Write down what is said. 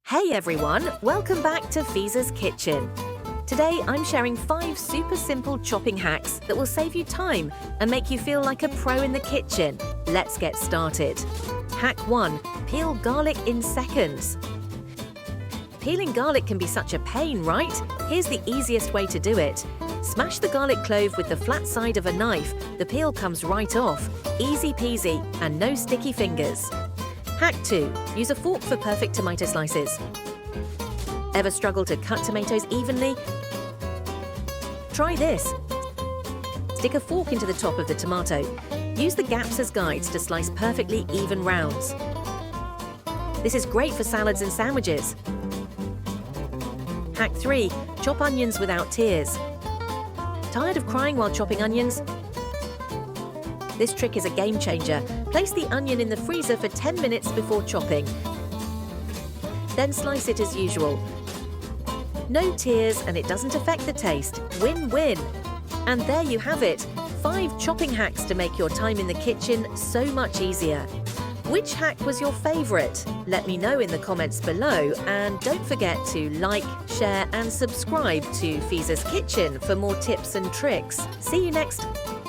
Hey everyone, welcome back to Fiza's Kitchen. Today I'm sharing 5 super simple chopping hacks that will save you time and make you feel like a pro in the kitchen. Let's get started. Hack 1. Peel garlic in seconds. Peeling garlic can be such a pain, right? Here's the easiest way to do it. Smash the garlic clove with the flat side of a knife. The peel comes right off. Easy peasy and no sticky fingers. Hack 2. Use a fork for perfect tomato slices. Ever struggle to cut tomatoes evenly? Try this. Stick a fork into the top of the tomato. Use the gaps as guides to slice perfectly even rounds. This is great for salads and sandwiches. Hack 3. Chop onions without tears. Tired of crying while chopping onions? This trick is a game changer. Place the onion in the freezer for 10 minutes before chopping. Then slice it as usual. No tears and it doesn't affect the taste. Win-win! And there you have it. 5 chopping hacks to make your time in the kitchen so much easier. Which hack was your favourite? Let me know in the comments below, and don't forget to like, share and subscribe to Fiza's Kitchen for more tips and tricks. See you next time.